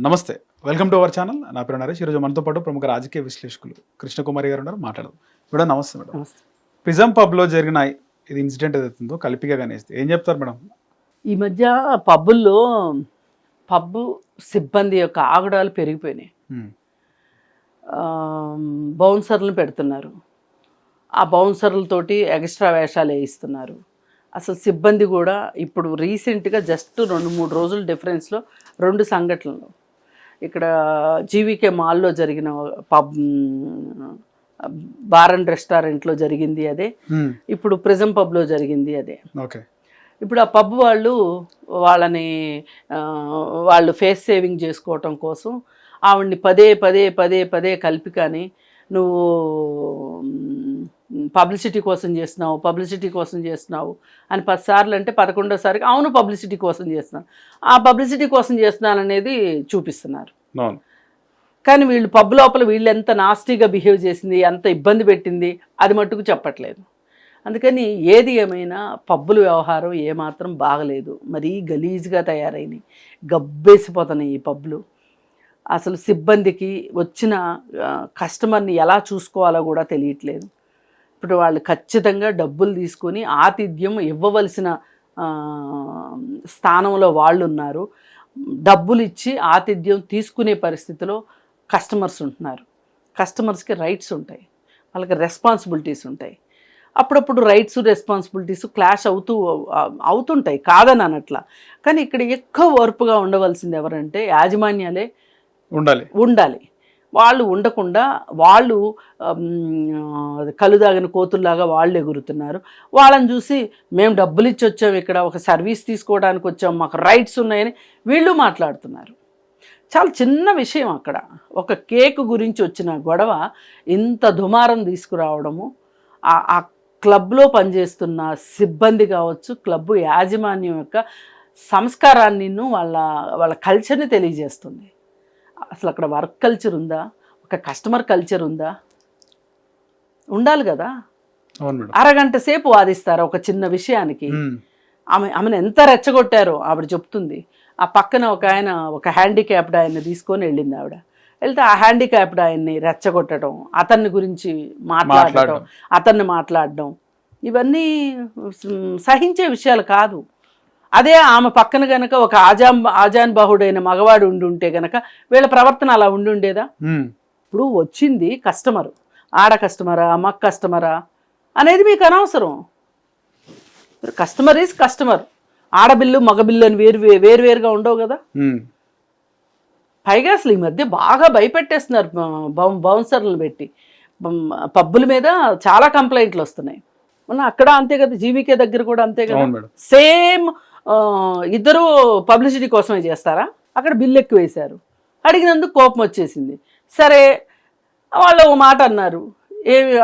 నమస్తే, welcome to our channel. నా పేరు నరేష్. ఈరోజు మనతో పాటు ప్రముఖ రాజకీయ విశ్లేషకులు కృష్ణకుమారి గారు ఉన్నారు. మాట్లాడదాం. మేడం నమస్తే. మేడం, నమస్తే. ప్రిజం పబ్లో జరిగిన ఇది ఇన్సిడెంట్ ఏదైతుందో కల్పిగా గణేష్, ఏం చెప్తారు మేడం? ఈ మధ్య పబ్బుల్లో పబ్బు సిబ్బంది యొక్క ఆగడాలు పెరిగిపోయినాయి. బౌన్సర్లను పెడుతున్నారు, ఆ బౌన్సర్లతోటి ఎక్స్ట్రా వేషాలు వేయిస్తున్నారు. అసలు సిబ్బంది కూడా ఇప్పుడు రీసెంట్గా జస్ట్ 2-3 రోజుల డిఫరెన్స్లో 2 సంఘటనలు. ఇక్కడ జీవీకే మాల్లో జరిగిన పబ్ బార్ అండ్ రెస్టారెంట్లో జరిగింది అదే, ఇప్పుడు ప్రిజం పబ్లో జరిగింది అదే. ఓకే. ఇప్పుడు ఆ పబ్ వాళ్ళు ఫేస్ సేవింగ్ చేసుకోవటం కోసం ఆవిడ్ని పదే కల్పికాని నువ్వు పబ్లిసిటీ కోసం చేస్తున్నావు అని 10 సార్లు అంటే 11వ సారికి అవును పబ్లిసిటీ కోసం చేస్తున్నాను, ఆ పబ్లిసిటీ కోసం చేస్తున్నాను అనేది చూపిస్తున్నారు. కానీ వీళ్ళు పబ్ లోపల వీళ్ళు ఎంత నాస్టీగా బిహేవ్ చేసింది, ఎంత ఇబ్బంది పెట్టింది అది మట్టుకు చెప్పట్లేదు. అందుకని ఏది ఏమైనా పబ్బుల వ్యవహారం ఏమాత్రం బాగలేదు. మరీ గలీజ్గా తయారైనవి, గబ్బేసిపోతున్నాయి ఈ పబ్బులు. అసలు సిబ్బందికి వచ్చిన కస్టమర్ని ఎలా చూసుకోవాలో కూడా తెలియట్లేదు. ఇప్పుడు వాళ్ళు ఖచ్చితంగా డబ్బులు తీసుకొని ఆతిథ్యం ఇవ్వవలసిన స్థానంలో వాళ్ళు ఉన్నారు. డబ్బులు ఇచ్చి ఆతిథ్యం తీసుకునే పరిస్థితిలో కస్టమర్స్ ఉంటున్నారు. కస్టమర్స్కి రైట్స్ ఉంటాయి, వాళ్ళకి రెస్పాన్సిబిలిటీస్ ఉంటాయి. అప్పుడప్పుడు రైట్స్ రెస్పాన్సిబిలిటీస్ క్లాష్ అవుతుంటాయి, కాదని అనట్లా. కానీ ఇక్కడ ఎక్కువ ఓర్పుగా ఉండవలసింది ఎవరంటే యాజమాన్యాలే ఉండాలి. వాళ్ళు ఉండకుండా వాళ్ళు కలుదాగిన కోతుల్లాగా వాళ్ళు ఎగురుతున్నారు. వాళ్ళని చూసి మేము డబ్బులు ఇచ్చి వచ్చాం, ఇక్కడ ఒక సర్వీస్ తీసుకోవడానికి వచ్చాం, మాకు రైట్స్ ఉన్నాయని వీళ్ళు మాట్లాడుతున్నారు. చాలా చిన్న విషయం, అక్కడ ఒక కేక్ గురించి వచ్చిన గొడవ ఇంత దుమారం తీసుకురావడము ఆ క్లబ్లో పనిచేస్తున్న సిబ్బంది కావచ్చు, క్లబ్ యాజమాన్యం యొక్క సంస్కారాన్ని వాళ్ళ కల్చర్ని తెలియజేస్తుంది. అసలు అక్కడ వర్క్ కల్చర్ ఉందా, ఒక కస్టమర్ కల్చర్ ఉందా? ఉండాలి కదా. అరగంట సేపు వాదిస్తారు ఒక చిన్న విషయానికి. ఆమెను ఎంత రెచ్చగొట్టారో ఆవిడ చెప్తుంది. ఆ పక్కన ఒక హ్యాండిక్యాప్డ్ ఆయన్ని తీసుకొని వెళ్ళింది ఆవిడ. వెళ్తే ఆ హ్యాండిక్యాప్డ్ ఆయన్ని రెచ్చగొట్టడం, అతన్ని గురించి మాట్లాడడం ఇవన్నీ సహించే విషయాలు కాదు. అదే ఆమె పక్కన గనక ఒక ఆజాన్ బాహుడైన మగవాడు ఉండుంటే గనక వీళ్ళ ప్రవర్తన అలా ఉండుండేదా? ఇప్పుడు వచ్చింది కస్టమరు, ఆడ కస్టమరా మగ కస్టమరా అనేది మీకు అనవసరం. Customer is customer. ఆడబిల్లు మగబిల్లు అని వేరువేరుగా ఉండవు కదా. పైగా అసలు ఈ మధ్య బాగా భయపెట్టేస్తున్నారు బౌన్సర్లను పెట్టి. పబ్బుల మీద చాలా కంప్లైంట్లు వస్తున్నాయి. మొన్న అక్కడ అంతే కదా, జీవీకే దగ్గర కూడా అంతే కదా. సేమ్ ఇద్దరు పబ్లిసిటీ కోసమే చేస్తారా? అక్కడ బిల్లు ఎక్కువ వేశారు, అడిగినందుకు కోపం వచ్చేసింది. సరే వాళ్ళు ఒక మాట అన్నారు,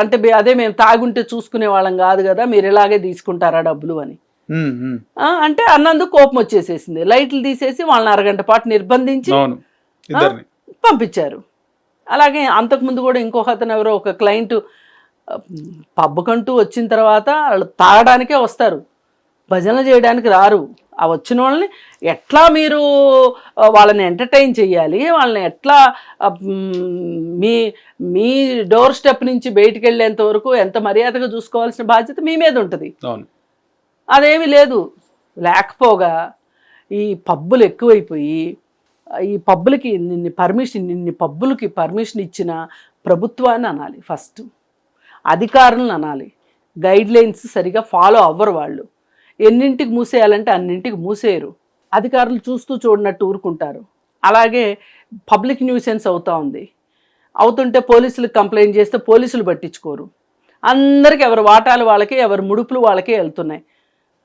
అంటే అదే మేము తాగుంటే చూసుకునే వాళ్ళం కాదు కదా, మీరు ఇలాగే తీసుకుంటారా డబ్బులు అని అంటే అన్నందుకు కోపం వచ్చేసేసింది. లైట్లు తీసేసి వాళ్ళని అరగంట పాటు నిర్బంధించి పంపించారు. అలాగే అంతకుముందు కూడా ఇంకొక అతను ఎవరో ఒక క్లయింట్ పబ్బుకంటూ వచ్చిన తర్వాత వాళ్ళు తాగడానికే వస్తారు, భజనలు చేయడానికి రారు. ఆ వచ్చిన వాళ్ళని ఎట్లా మీరు వాళ్ళని ఎంటర్టైన్ చేయాలి, వాళ్ళని ఎట్లా మీ డోర్ స్టెప్ నుంచి బయటికి వెళ్ళేంత వరకు ఎంత మర్యాదగా చూసుకోవాల్సిన బాధ్యత మీ మీద ఉంటుంది. అదేమీ లేదు. లేకపోగా ఈ పబ్బులు ఎక్కువైపోయి ఈ పబ్బులకి ఇన్ని పబ్బులకి పర్మిషన్ ఇచ్చిన ప్రభుత్వాన్ని అనాలి, ఫస్ట్ అధికారులను అనాలి. గైడ్ లైన్స్ సరిగా ఫాలో అవ్వరు వాళ్ళు. ఎన్నింటికి మూసేయాలంటే అన్నింటికి మూసేయరు. అధికారులు చూస్తూ చూడనట్టు ఊరుకుంటారు. అలాగే పబ్లిక్ న్యూసెన్స్ అవుతుంటే పోలీసులకు కంప్లైంట్ చేస్తే పోలీసులు పట్టించుకోరు. అందరికీ ఎవరి వాటాలు వాళ్ళకి, ఎవరి ముడుపులు వాళ్ళకే వెళ్తున్నాయి.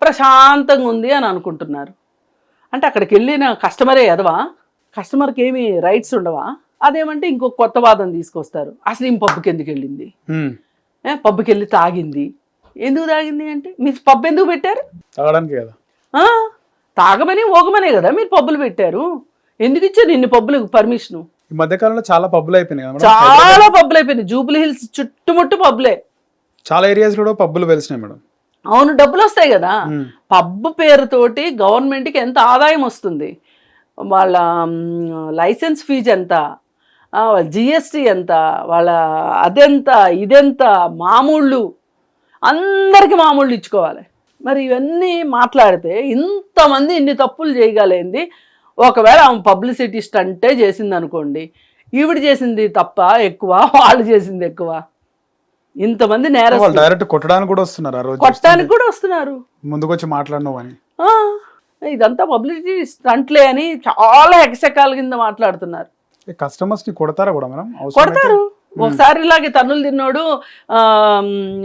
ప్రశాంతంగా ఉంది అని అనుకుంటున్నారు. అంటే అక్కడికి వెళ్ళిన కస్టమరే ఎదవా? కస్టమర్కి ఏమి రైట్స్ ఉండవా? అదేమంటే ఇంకొక కొత్త వాదన తీసుకొస్తారు. అసలు ఈ పబ్కి ఎందుకు వెళ్ళింది, పబ్కి వెళ్ళి తాగింది, ఎందుకు తాగింది అంటే మీరు పబ్ ఎందుకు పెట్టారు? తాగమని ఓగమనే కదా మీరు పబ్బులు పెట్టారు. ఎందుకు ఇచ్చారు ఇన్ని పబ్బులకు పర్మిషన్? ఈ మధ్యకాలంలో చాలా పబ్బులు అయిపోయినాయి, చాలా పబ్బులు అయిపోయినాయి. జూబ్లీ హిల్స్ చుట్టుముట్టు పబ్బులే, చాలా ఏరియాస్ కూడా పబ్బులు వెలిసినాయి మేడం. అవును, డబ్బులు వస్తాయి కదా. పబ్బు పేరుతోటి గవర్నమెంట్కి ఎంత ఆదాయం వస్తుంది. వాళ్ళ లైసెన్స్ ఫీజు ఎంత, వాళ్ళ జిఎస్టీ ఎంత, వాళ్ళ అదెంత ఇదెంత, మామూళ్ళు అందరికీ మామూళ్ళు ఇచ్చుకోవాలి. మరి ఇవన్నీ మాట్లాడితే ఇంతమంది ఇన్ని తప్పులు చేయగలేంది. ఒకవేళ ఆమె పబ్లిసిటీ స్టంటే చేసింది అనుకోండి, ఈవిడ చేసింది తప్ప ఎక్కువ, వాళ్ళు చేసింది ఎక్కువ. ఇంతమంది నేరస్తులు డైరెక్ట్ కొట్టడానికి కూడా వస్తున్నారు, ఆ రోజు కొట్టడానికి కూడా వస్తున్నారు, ముందుకు వచ్చి మాట్లాడినావు అని. ఇదంతా పబ్లిసిటీ స్టంట్లే అని చాలా ఎకసెకాల కింద మాట్లాడుతున్నారు. కస్టమర్స్ ని కొడతారా కూడా మేడం? కొడతారు. ఒకసారి ఇలాగే తన్నులు తిన్నాడు,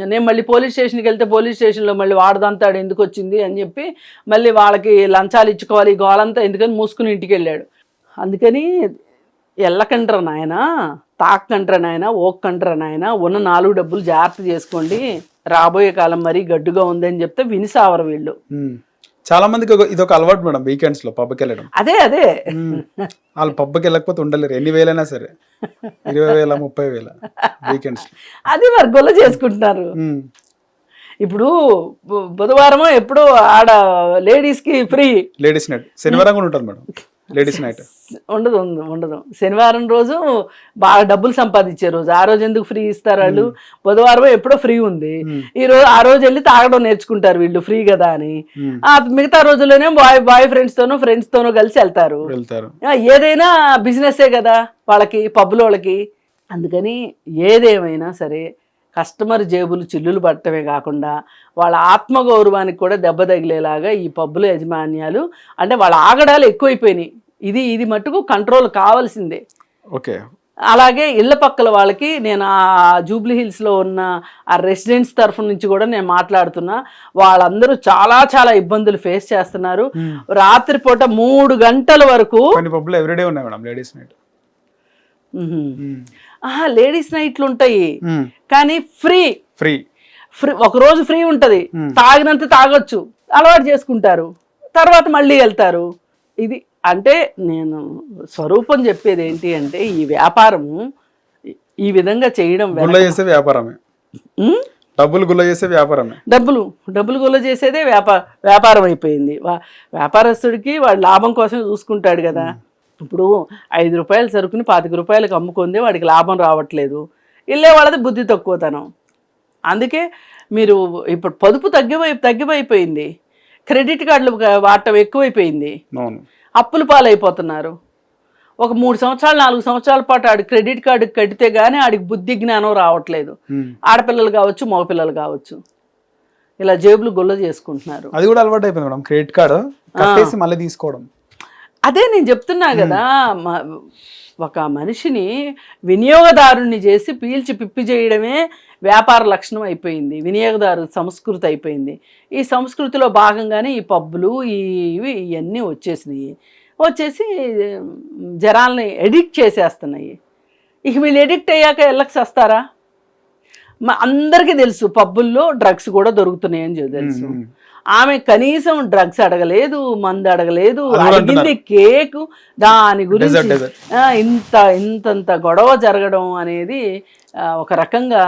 నేను మళ్ళీ పోలీస్ స్టేషన్కి వెళ్తే పోలీస్ స్టేషన్లో మళ్ళీ వాడదంతాడు ఎందుకు వచ్చింది అని చెప్పి మళ్ళీ వాళ్ళకి లంచాలు ఇచ్చుకోవాలి, గోలంతా ఎందుకని మూసుకుని ఇంటికి వెళ్ళాడు. అందుకని ఎల్లకండ్రా నాయన, తాక్కండ్రా నాయన, ఓక్కండ్రా నాయన, ఉన్న 4 డబ్బులు జాగ్రత్త చేసుకోండి, రాబోయే కాలం మరీ గడ్డుగా ఉందని చెప్తే వినిసావరు వీళ్ళు. చాలా మందికి ఇది ఒక అలవాటు మేడం, వీకెండ్స్ లో పబ్కి వెళ్ళడం. అదే వాళ్ళు పబ్కి వెళ్ళకపోతే ఉండలేరు, ఎన్ని వేలైనా సరే, 20,000 30,000 వీకెండ్స్. అది మరి గొల్ల చేసుకుంటున్నారు. ఇప్పుడు బుధవారం ఎప్పుడు ఆడ లేడీస్ కి ఫ్రీ, లేడీస్ నైట్ శనివారం కూడా ఉంటుంది మేడం, లేడీస్ నైట్ ఉండదు. శనివారం రోజు బాగా డబ్బులు సంపాదించే రోజు, ఆ రోజు ఎందుకు ఫ్రీ ఇస్తారు వాళ్ళు? బుధవారం ఎప్పుడో ఫ్రీ ఉంది, ఆ రోజు వెళ్ళి తాగడం నేర్చుకుంటారు వీళ్ళు, ఫ్రీ కదా అని. మిగతా రోజుల్లోనే బాయ్ ఫ్రెండ్స్ తోనూ కలిసి వెళ్తారు. ఏదైనా బిజినెస్సే కదా వాళ్ళకి, పబ్బుల వాళ్ళకి. అందుకని ఏదేమైనా సరే కస్టమర్ జేబులు చిల్లులు పట్టడమే కాకుండా వాళ్ళ ఆత్మగౌరవానికి కూడా దెబ్బ తగిలేలాగా ఈ పబ్బుల యాజమాన్యాలు, అంటే వాళ్ళ ఆగడాలు ఎక్కువైపోయినాయి. ఇది మట్టుకు కంట్రోల్ కావాల్సిందే. ఓకే. అలాగే ఇళ్ల పక్కల వాళ్ళకి నేను ఆ జూబ్లీ హిల్స్లో ఉన్న ఆ రెసిడెంట్స్ తరఫు నుంచి కూడా నేను మాట్లాడుతున్నా. వాళ్ళందరూ చాలా చాలా ఇబ్బందులు ఫేస్ చేస్తున్నారు. రాత్రిపూట 3 గంటల వరకు ఎవ్రీడే ఉన్నాయి మేడం లేడీస్ నైట్. లేడీస్ నైట్లు ఉంటాయి కానీ ఫ్రీ, ఒక రోజు ఫ్రీ ఉంటది, తాగినంత తాగొచ్చు, అలవాటు చేసుకుంటారు, తర్వాత మళ్ళీ వెళ్తారు. ఇది అంటే నేను స్వరూపం చెప్పేది ఏంటి అంటే, ఈ వ్యాపారము ఈ విధంగా చేయడం వ్యాపారమే, డబ్బులు గుల్ల చేసే వ్యాపారమే, డబ్బులు గుల్ల చేసేదే వ్యాపారం అయిపోయింది. వ్యాపారస్తుడికి వాడు లాభం కోసం చూసుకుంటాడు కదా. ఇప్పుడు 5 రూపాయల సరుకుని 25 రూపాయలకు అమ్ముకుంది, వాడికి లాభం రావట్లేదు, ఇల్లే వాళ్ళది బుద్ధి తక్కువతనం. అందుకే మీరు ఇప్పుడు పొదుపు తగ్గిపోయింది, క్రెడిట్ కార్డులు వాడటం ఎక్కువైపోయింది, అప్పుల పాలైపోతున్నారు. ఒక 3 సంవత్సరాలు 4 సంవత్సరాల పాటు ఆడి క్రెడిట్ కార్డు కడితే గానీ ఆడికి బుద్ధి జ్ఞానం రావట్లేదు. ఆడపిల్లలు కావచ్చు, మగపిల్లలు కావచ్చు, ఇలా జేబులు గుల్ల చేసుకుంటున్నారు. అది కూడా అలవాటు అయిపోయింది మేడం, క్రెడిట్ కార్డు కట్టేసి మళ్ళీ తీసుకోవడం. అదే నేను చెప్తున్నా కదా, ఒక మనిషిని వినియోగదారుణ్ణి చేసి పీల్చి పిప్పి చేయడమే వ్యాపార లక్షణం అయిపోయింది, వినియోగదారు సంస్కృతి అయిపోయింది. ఈ సంస్కృతిలో భాగంగానే ఈ పబ్బులు ఇవన్నీ వచ్చేసి జనాల్ని ఎడిక్ట్ చేసేస్తున్నాయి. ఇక వీళ్ళు ఎడిక్ట్ అయ్యాక ఎల్లకి వస్తారా? అందరికీ తెలుసు పబ్బుల్లో డ్రగ్స్ కూడా దొరుకుతున్నాయని తెలుసు. ఆమె కనీసం డ్రగ్స్ అడగలేదు, మందు అడగలేదు, అడిగింది కేకు. దాని గురించి ఇంతంత గొడవ జరగడం అనేది ఒక రకంగా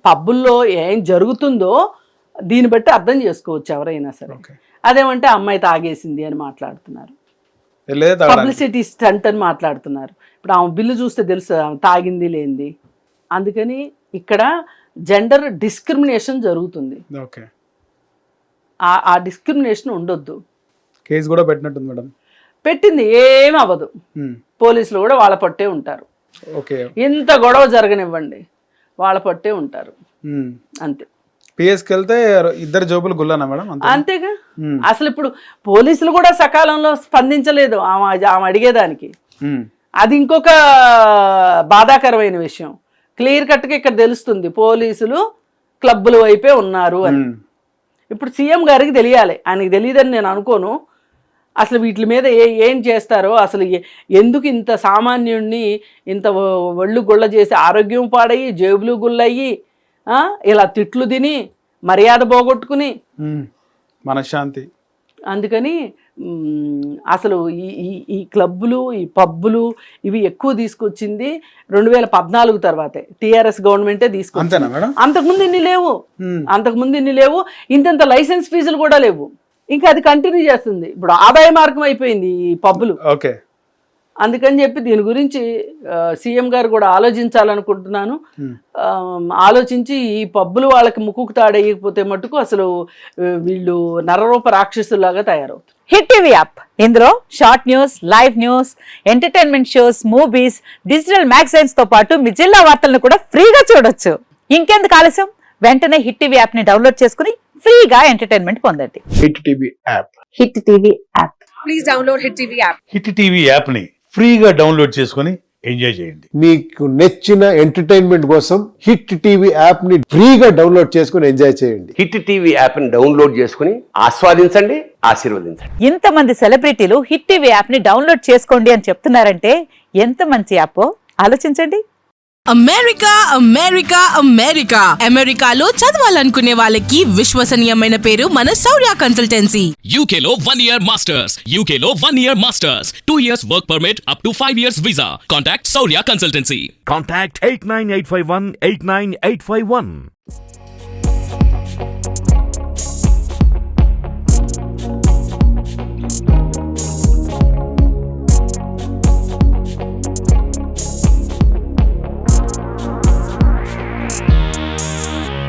పబ్బుల్లో ఏం జరుగుతుందో దీన్ని బట్టి అర్థం చేసుకోవచ్చు ఎవరైనా సరే. అదేమంటే అమ్మాయి తాగేసింది అని మాట్లాడుతున్నారు, పబ్లిసిటీ స్టంట్ అని మాట్లాడుతున్నారు. ఇప్పుడు ఆమె బిల్లు చూస్తే తెలుసు ఆమె తాగింది లేనిది. అందుకని ఇక్కడ జెండర్ డిస్క్రిమినేషన్ జరుగుతుంది. ఆ డిస్క్రిమినేషన్ ఉండొద్దు. కేసు కూడా పెట్టినట్టుంది మేడం. పెట్టింది, ఏమి అవ్వదు. పోలీసులు కూడా వాళ్ళ పట్టే ఉంటారు. ఇంత గొడవ జరగనివ్వండి, వాళ్ళ పట్టే ఉంటారు, అంతే. పిఎస్కి వెళ్తే 2 జోబులు గుల్లనా మేడం? అంతేగా. అసలు ఇప్పుడు పోలీసులు కూడా సకాలంలో స్పందించలేదు ఆమె అడిగేదానికి. అది ఇంకొక బాధాకరమైన విషయం. క్లియర్ కట్గా ఇక్కడ తెలుస్తుంది పోలీసులు క్లబ్బుల వైపే ఉన్నారు అని. ఇప్పుడు సీఎం గారికి తెలియాలి, ఆయనకి తెలియదని నేను అనుకోను. అసలు వీటి మీద ఏం చేస్తారో, అసలు ఎందుకు ఇంత సామాన్యుడిని ఇంత ఒళ్ళు గుళ్ళ చేసి ఆరోగ్యం పాడయ్యి, జేబులు గుళ్ళయ్యి, ఇలా తిట్లు తిని మర్యాద పోగొట్టుకుని మనశ్శాంతి. అందుకని అసలు ఈ క్లబ్బులు, ఈ పబ్బులు ఇవి ఎక్కువ తీసుకొచ్చింది 2014 తర్వాతే. టీఆర్ఎస్ గవర్నమెంటే తీసుకొచ్చింది. అంతకుముందు ఇన్ని లేవు, ఇంత లైసెన్స్ ఫీజులు కూడా లేవు. ఇంకా అది కంటిన్యూ చేస్తుంది. ఇప్పుడు ఆదాయ మార్గం అయిపోయింది ఈ పబ్బులు. ఓకే. అందుకని చెప్పి దీని గురించి సీఎం గారు కూడా ఆలోచించాలనుకుంటున్నాను. ఆలోచించి ఈ పబ్బులు వాళ్ళకి ముక్కుకు తాడేయకపోతే మటుకు అసలు వీళ్ళు నరరూప రాక్షసులాగా తయారవుతారు. హిట్ టీవీ యాప్, ఇందులో short news, live news, entertainment shows, movies, digital magazines తో పాటు మీ జిల్లా వార్తలను కూడా ఫ్రీగా చూడొచ్చు. ఇంకెందుకు ఆలస్యం, వెంటనే హిట్ టీవీ యాప్ ని డౌన్లోడ్ చేసుకుని ఫ్రీగా ఎంటర్టైన్మెంట్ పొందండి. Hit TV app. Hit TV app. Please download Hit TV app. Hit TV యాప్ని ఫ్రీగా డౌన్లోడ్ చేసుకొని ఎంజాయ్ చేయండి. మీకు నచ్చిన ఎంటర్టైన్మెంట్ కోసం హిట్ టీవీ యాప్ ని ఫ్రీగా డౌన్లోడ్ చేసుకుని ఎంజాయ్ చేయండి. హిట్ టీవీ యాప్ని డౌన్లోడ్ చేసుకుని ఆస్వాదించండి, ఆశీర్వదించండి. ఇంతమంది సెలబ్రిటీలు హిట్ టీవీ యాప్ ని డౌన్లోడ్ చేసుకోండి అని చెప్తున్నారంటే ఎంత మంచి యాప్ ఆలోచించండి. అమెరికా అమెరికా అమెరికా అమెరికాలో చదవాలనుకునే వాళ్ళకి విశ్వసనీయమైన పేరు మన శౌర్య కన్సల్టెన్సీ. UK లో 1 year masters. UK లో 1 year masters. 2 years work permit up to 5 years visa. Contact Saurya Consultancy. Contact 89851 89851.